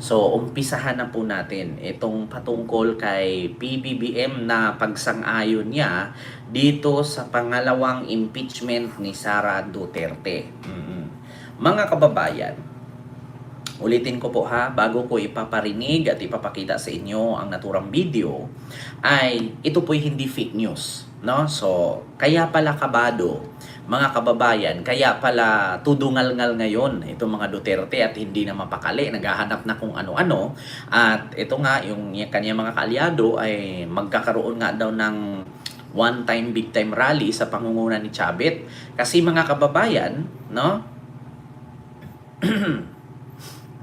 So, umpisahan na po natin itong patungkol kay PBBM na pagsang-ayon niya dito sa pangalawang impeachment ni Sara Duterte. Mga kababayan, ulitin ko po ha, bago ko ipaparinig at ipapakita sa inyo ang naturang video, ay ito po'y hindi fake news. No? So, kaya pala kabado, mga kababayan, kaya pala tudungal-ngal ngayon itong mga Duterte at hindi na mapakali, naghahanap na kung ano-ano. At ito nga, yung kanyang mga kaalyado ay magkakaroon nga daw ng one-time, big-time rally sa pangunguna ni Chavit. Kasi mga kababayan, no?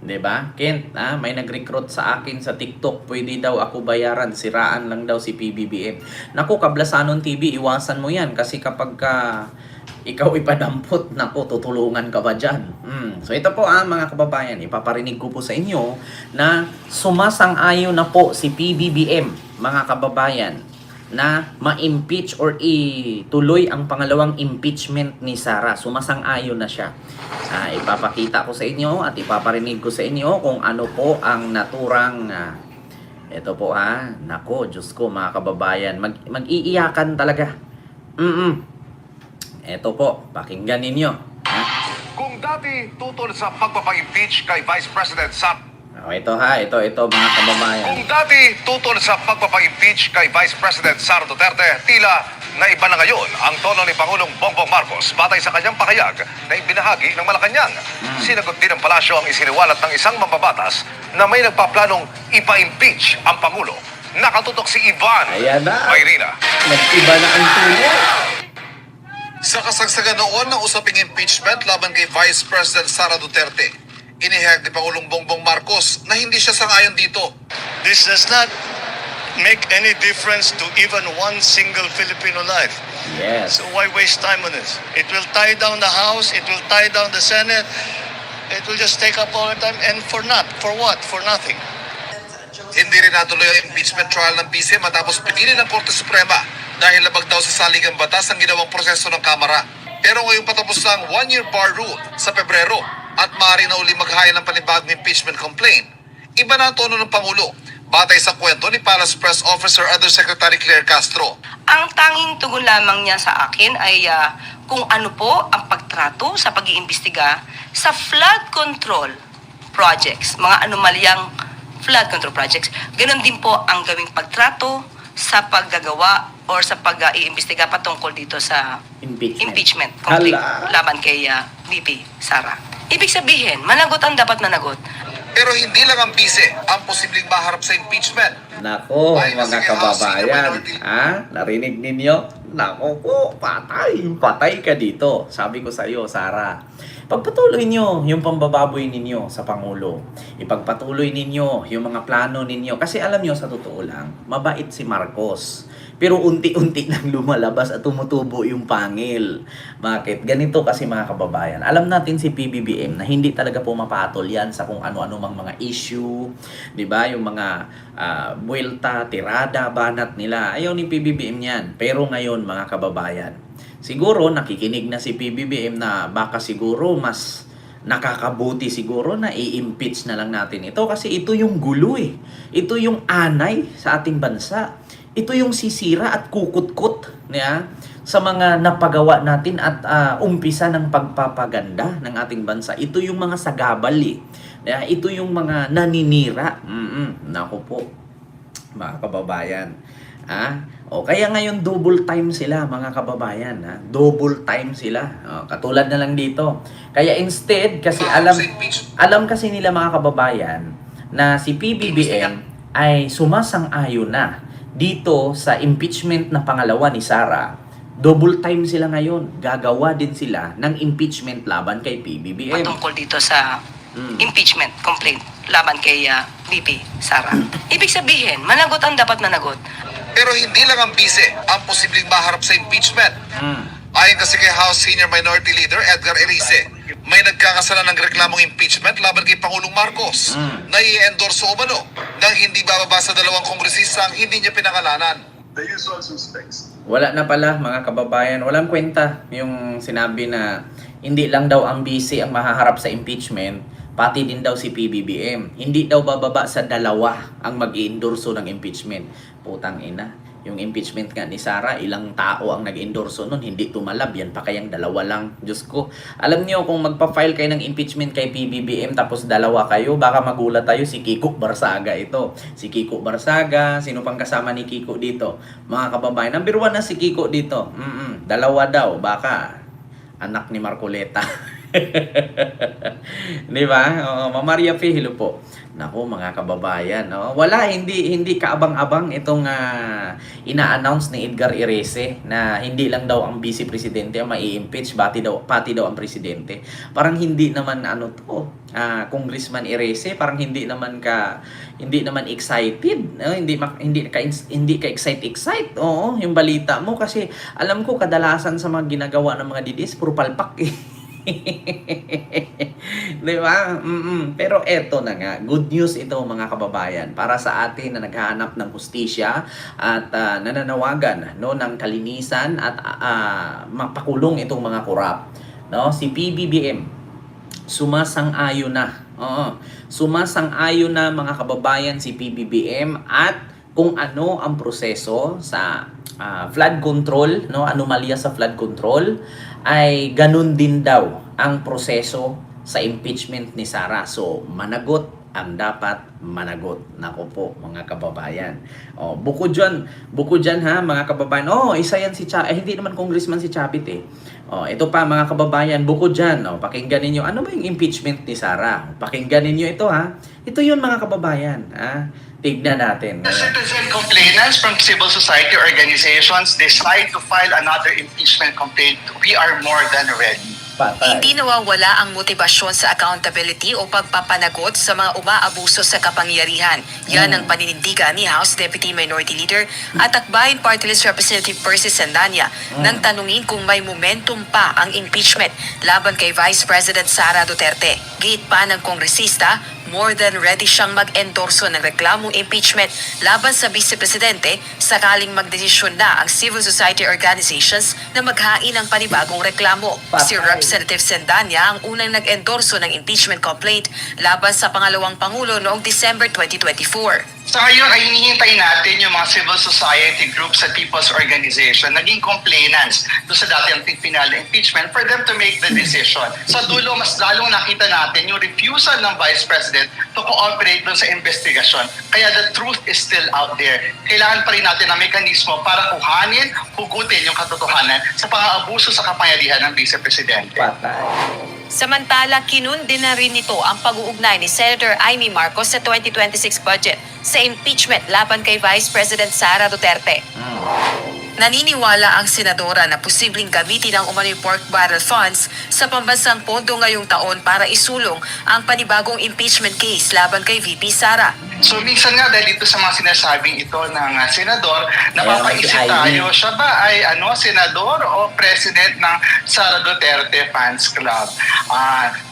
Diba? Kent, may nag-recruit sa akin sa TikTok, pwede daw ako bayaran, siraan lang daw si PBBM. Naku, Kablasanon TV, iwasan mo yan kasi kapag ikaw ipadampot, naku, tutulungan ka ba dyan? So ito po mga kababayan, ipaparinig ko po sa inyo na sumasang-ayon na po si PBBM, mga kababayan, na ma-impeach or ituloy ang pangalawang impeachment ni Sara. Sumasang-ayon na siya. Ipapakita ko sa inyo at ipaparinig ko sa inyo kung ano po ang naturang ito po nako, Diyos ko mga kababayan, mag-iiyakan talaga. Ito po, pakinggan ninyo. Kung dati tutol sa pagpapag-impeach kay Vice President Sara, Ito mga kababayan. Kung dati tutol sa pagpapag-impeach kay Vice President Sara Duterte, tila na iba na ngayon ang tono ni Pangulong Bongbong Marcos batay sa kanyang pakayag na ibinahagi ng Malacanang. Sinagot din ng palasyo ang isiniwalat ng isang mambabatas na may nagpaplanong ipa-impeach ang Pangulo. Nakatutok si Ivan Ayan na. Mayrina. Nag-iba na ang tulo. Sa kasagsagan noon ng usaping impeachment laban kay Vice President Sara Duterte, inihayag ni Pangulong Bongbong Marcos na hindi siya sang-ayon dito. This does not make any difference to even one single Filipino life. Yes. So why waste time on this? It will tie down the House, it will tie down the Senate, it will just take up all the time, and for what? For nothing. Hindi rin natuloy ang impeachment trial ng PC matapos pigilin ng Korte Suprema dahil labag daw sa saligang batas ang ginawang proseso ng Kamara. Pero ngayong patapos ang one-year bar rule sa Pebrero at maaari na uli maghaya ng panibagong impeachment complaint, iba na ang tono ng Pangulo, batay sa kwento ni Palace Press Officer Undersecretary Claire Castro. Ang tanging tugon lamang niya sa akin ay kung ano po ang pagtrato sa pag-iimbestiga sa flood control projects, mga anomalyang flood control projects. Ganon din po ang gawing pagtrato sa paggagawa or sa pag-iimbestiga patungkol dito sa impeachment complete laban kay VP Sara. Ibig sabihin, managot ang dapat managot. Pero hindi lang ang PC ang posibleng maharap sa impeachment. Nako, Ay, mga sige, kababayan. House, Narinig ninyo? Nako po, patay ka dito. Sabi ko sa iyo, Sara. Pagpatuloy nyo yung pambababoy ninyo sa Pangulo. Ipagpatuloy ninyo yung mga plano ninyo. Kasi alam nyo, sa totoo lang, mabait si Marcos. Pero unti-unti nang lumalabas at tumutubo yung pangil. Bakit? Ganito kasi mga kababayan. Alam natin si PBBM na hindi talaga pumapatol yan sa kung ano-ano mang mga issue. 'Di ba? Yung mga buwelta, tirada, banat nila. Ayaw ni PBBM yan. Pero ngayon mga kababayan, siguro nakikinig na si PBBM na baka siguro mas nakakabuti siguro na i-impeach na lang natin ito kasi ito yung gulo eh. Ito yung anay sa ating bansa. Ito yung sisira at kukutkot sa mga napagawa natin at umpisa ng pagpapaganda ng ating bansa. Ito yung mga sagabal eh. Ito yung mga naninira. Naku po, mga kababayan. Kaya ngayon double time sila mga kababayan. Double time sila. Katulad na lang dito. Kaya instead, kasi alam kasi nila mga kababayan na si PBBM ay sumasang-ayon na dito sa impeachment na pangalawa ni Sara. Double time sila ngayon. Gagawa din sila ng impeachment laban kay PBBM. Patungkol dito sa impeachment complaint laban kay VP Sara. Ibig sabihin, managot ang dapat managot. Pero hindi lang ang PC ang posibleng maharap sa impeachment. Ayon kasi kay House Senior Minority Leader Edgar Erice, may nagkakasala ng reklamong impeachment laban kay Pangulong Marcos na i-endorse umano nang hindi bababa sa dalawang kongresista ang hindi niya pinangalanan. The usual suspects. Wala na pala mga kababayan, walang kwenta yung sinabi na hindi lang daw ang BC ang mahaharap sa impeachment, Pati din daw si PBBM. Hindi daw bababa sa 2 ang mag-i-endorso ng impeachment. Putang ina. Yung impeachment nga ni Sara, ilang tao ang nag-endorso nun, hindi tumalab. Yan pa kayang 2 lang. Diyos ko. Alam niyo, kung magpa-file kayo ng impeachment kay PBBM tapos 2 kayo, baka magulat tayo si Kiko Barsaga ito. Si Kiko Barsaga, sino pang kasama ni Kiko dito? Mga kababayan, number 1 na si Kiko dito. 2 daw, baka anak ni Marcoleta. Di ba? Ma'am Maria P. Hello po. Naku, mga kababayan, wala, hindi kaabang-abang itong ina-announce ni Edgar Irese na hindi lang daw ang vice presidente ang mai-impeach, pati daw ang presidente. Parang hindi naman Congressman Irese, parang hindi naman excited, hindi ka excite. Oo, yung balita mo kasi alam ko kadalasan sa mga ginagawa ng mga DDS puro palpak eh. Di ba? Pero eto na nga, good news ito mga kababayan para sa atin na naghahanap ng hustisya at nananawagan ng kalinisan at mapakulong itong mga korap. Si PBBM sumasang-ayon na. Sumasang-ayon na mga kababayan si PBBM at kung ano ang proseso sa flood control, anomalya sa flood control, ay ganun din daw ang proseso sa impeachment ni Sara. So, managot ang dapat managot. Nako po, mga kababayan. Bukod dyan mga kababayan. Isa yan si Chapit. Hindi naman congressman si Chapit eh. Ito pa mga kababayan, bukod dyan, pakinggan ninyo. Ano ba yung impeachment ni Sara? Pakinggan ninyo ito ha. Ito yun mga kababayan. Tignan natin. The citizen complainants from civil society organizations decide to file another impeachment complaint, we are more than ready. Patay. Hindi nawawala ang motibasyon sa accountability o pagpapanagot sa mga umaabuso sa kapangyarihan. Yan ang paninindigan ni House Deputy Minority Leader at Akbayan Party List Representative Percy Sandania nang tanungin kung may momentum pa ang impeachment laban kay Vice President Sara Duterte. Gate pa ng kongresista, more than ready siyang mag-endorso ng reklamong impeachment laban sa Vice Presidente sakaling magdesisyon na ang civil society organizations na maghain ng panibagong reklamo. Si Representative Sendanya ang unang nag-endorso ng impeachment complaint laban sa pangalawang Pangulo noong December 2024. Sa ngayon ay hinihintay natin yung mga civil society groups at people's organization naging complainants doon sa dating final impeachment for them to make the decision. Sa dulo, mas lalong nakita natin yung refusal ng Vice President to cooperate doon sa investigasyon. Kaya the truth is still out there. Kailangan pa rin natin ng mekanismo para kuhanin, hugutin yung katotohanan sa pang-aabuso sa kapangyarihan ng Vice Presidente. Patay. Samantala, kinundi na rin nito ang pag-uugnay ni Senator Amy Marcos sa 2026 budget sa impeachment laban kay Vice President Sara Duterte. Naniniwala ang senadora na posibleng gamitin ang umano'y pork barrel funds sa pambansang pondo ngayong taon para isulong ang panibagong impeachment case laban kay VP Sara. So minsan nga dahil dito sa mga sinasabing ito ng senador, napapaisip tayo, siya ba ay senador o president ng Sara Duterte Fans Club?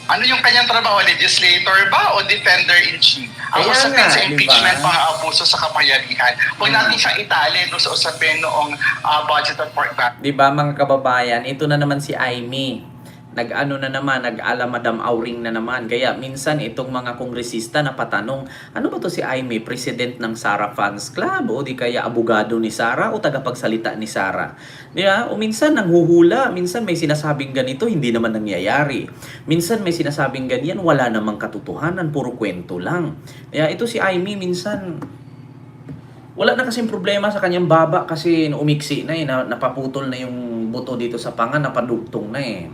Ano yung kanyang trabaho? Legislator ba o defender-in-chief? Ang Kaya usapin nga, sa impeachment, diba? pang-aabuso sa kapangyarihan. Huwag natin siyang itali doon sa usapin noong budget at pork barrel. Diba mga kababayan, ito na naman si Amy. Nag-ala Madam Auring na naman. Kaya minsan itong mga kongresista na patanong, ano ba to si Amy? President ng Sara Fans Club? O di kaya abogado ni Sara? O tagapagsalita ni Sara? Diba? O minsan nanghuhula. Minsan may sinasabing ganito, hindi naman nangyayari. Minsan may sinasabing ganyan, wala namang katotohanan, puro kwento lang. Kaya ito si Amy minsan wala na kasing problema sa kanyang baba kasi umiksi na napaputol na yung buto dito sa panga, napadugtong na eh.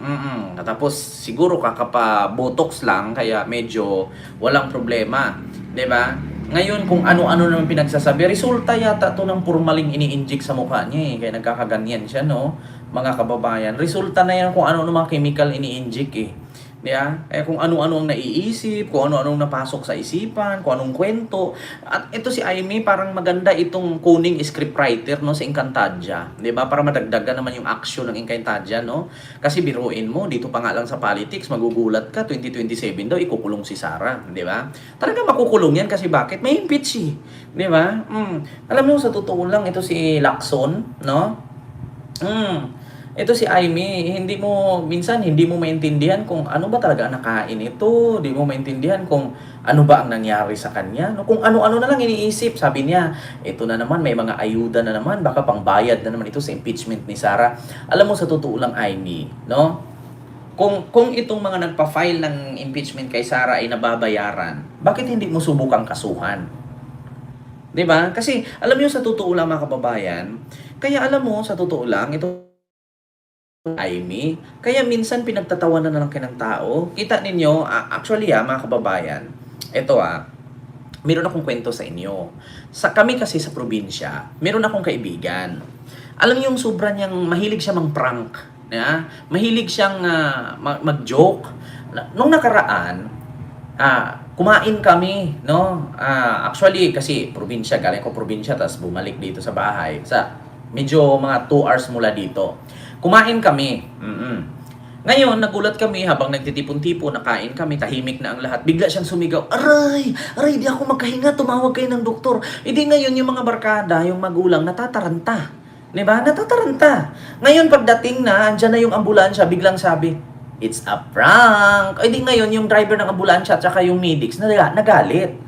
Tapos siguro kakapa-botox lang kaya medyo walang problema, 'di ba? Ngayon kung ano-ano naman pinagsasabi, resulta yata to ng purmaling ini-inject sa mukha niya eh. Kaya nagkakaganyan siya, no? Mga kababayan, resulta na yan kung ano-ano mga chemical ini-inject eh. Diba? Kung ano-ano ang naiisip, kung ano-ano ang napasok sa isipan, kung anong kwento. At ito si Amy, parang maganda itong kuning scriptwriter no, sa Encantadia. Diba? Para madagdagan naman yung action ng Encantadia. No? Kasi biruin mo, dito pa nga lang sa politics, magugulat ka, 2027 daw, ikukulong si Sara. Diba? Talaga makukulong yan kasi bakit? May impeach eh. Diba? Alam mo, sa totoo lang, ito si Lacson, no? Ito si Aimee, minsan hindi mo maintindihan kung ano ba talaga ang nakain ito, hindi mo maintindihan kung ano ba ang nangyari sa kanya, no? Kung ano-ano na lang iniisip. Sabi niya, ito na naman, may mga ayuda na naman, baka pangbayad na naman ito sa impeachment ni Sara. Alam mo, sa totoo lang, Aimee, no? Kung itong mga nagpa-file ng impeachment kay Sara ay nababayaran, bakit hindi mo subukang kasuhan? 'Di ba? Kasi alam niyo, sa totoo lang, mga kababayan, kaya alam mo, sa totoo lang, ito Aimee, kaya minsan pinagtatawanan na lang kayo ng tao. Kita ninyo, actually mga kababayan, ito meron akong kwento sa inyo. Kami kasi sa probinsya, meron akong kaibigan. Alam niyo, yung sobra niyang mahilig siya mang-prank. Mahilig siyang mag-joke. Nung nakaraan, kumain kami, no? Actually, kasi probinsya, galing ko probinsya, tapos bumalik dito sa bahay. Medyo mga 2 hours mula dito. Kumain kami. Ngayon, nagulat kami habang nagtitipon-tipon, nakain kami, tahimik na ang lahat. Bigla siyang sumigaw, Aray, di ako magkahinga, tumawag kayo ng doktor. Hindi ngayon, yung mga barkada, yung magulang, natataranta. Diba? Natataranta. Ngayon, pagdating na, andyan na yung ambulansya, biglang sabi, it's a prank. Di ngayon, yung driver ng ambulansya at saka yung medics, nagalit.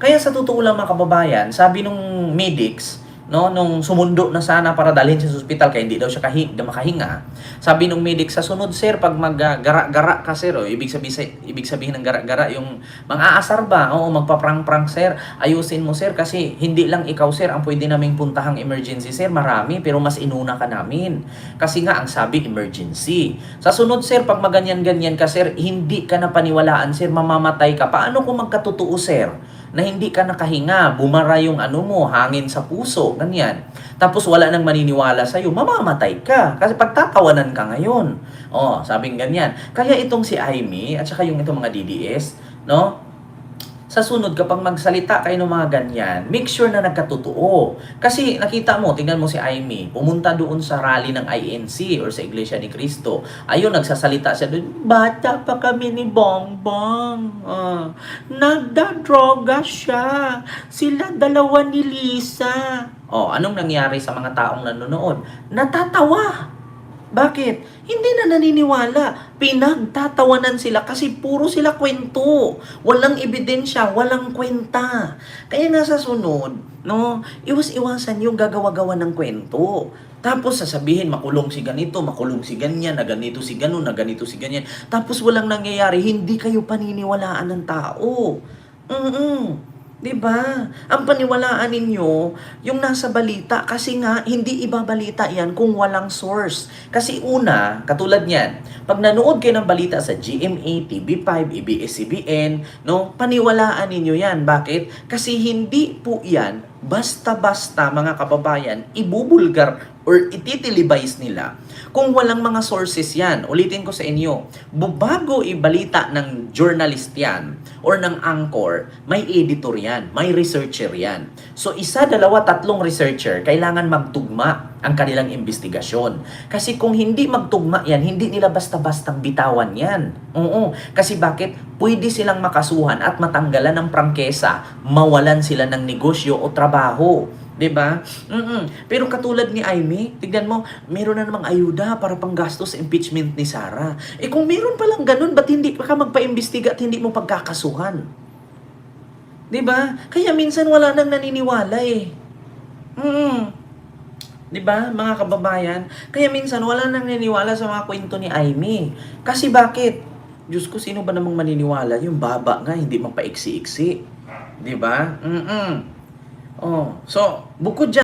Kaya sa totoo lang, mga kababayan, sabi nung medics, no, nung sumundo na sana para dalhin siya sa ospital kaya hindi daw siya makahinga. Sabi nung medic, sa sunod sir, pag mag-gara-gara ka sir, ibig sabihin ng gara-gara yung mang-aasar ba? Oo, magpa-prank-prank sir. Ayusin mo sir kasi hindi lang ikaw sir ang pwede naming puntahang emergency sir, marami pero mas inuna ka namin. Kasi nga ang sabi emergency. Sa sunod sir, pag maganyan-ganyan ka sir, hindi ka na paniwalaan sir, mamamatay ka. Paano kung magkatotoo sir? Na hindi ka nakahinga, bumara yung hangin sa puso, ganyan. Tapos wala nang maniniwala sa'yo, mamamatay ka. Kasi pagtatawanan ka ngayon. Sabing ganyan. Kaya itong si Aimee, at saka yung itong mga DDS, no? Sa sunod, kapag magsalita kayo ng mga ganyan, make sure na nagkatotoo. Kasi nakita mo, tingnan mo si Aimee, pumunta doon sa rally ng INC or sa Iglesia ni Cristo. Ayun, nagsasalita siya doon, bata pa kami ni Bongbong. Nagdadroga siya. Sila dalawa ni Lisa. Anong nangyari sa mga taong nanonood? Natatawa. Bakit? Hindi na naniniwala. Pinagtatawanan sila kasi puro sila kwento. Walang ebidensya, walang kwenta. Kaya nga sa sunod, no, iwas-iwasan yung gagawa-gawa ng kwento. Tapos sasabihin, makulong si ganito, makulong si ganyan, na ganito si ganon, na ganito si ganyan. Tapos walang nangyayari, hindi kayo paniniwalaan ng tao. Diba? Ang paniwalaan ninyo, yung nasa balita, kasi nga, hindi ibabalita yan kung walang source. Kasi una, katulad niyan, pag nanood kayo ng balita sa GMA, TV5, ABS-CBN, no, paniwalaan ninyo yan. Bakit? Kasi hindi po yan, basta-basta mga kababayan, ibubulgar or ititilibayis nila kung walang mga sources yan. Ulitin ko sa inyo, bago ibalita ng journalist yan or ng anchor, may editor yan, may researcher yan. So, 1, 2, 3 researcher, kailangan magtugma ang kanilang investigasyon. Kasi kung hindi magtugma yan, hindi nila basta-bastang bitawan yan. Kasi bakit? Pwede silang makasuhan at matanggalan ng prangkesa, mawalan sila ng negosyo o trabaho. Diba? Pero katulad ni Aimee, tignan mo, meron na namang ayuda para panggastos sa impeachment ni Sara. Kung meron palang ganun, ba't hindi ka magpa-imbestiga at hindi mo pagkakasuhan? Diba? Kaya minsan wala nang naniniwala Diba, mga kababayan? Kaya minsan wala nang naniniwala sa mga kwento ni Aimee. Kasi bakit? Diyos ko, sino ba namang maniniwala? Yung baba nga, hindi mapaiksi-iksi. Diba? So, bukod dyan,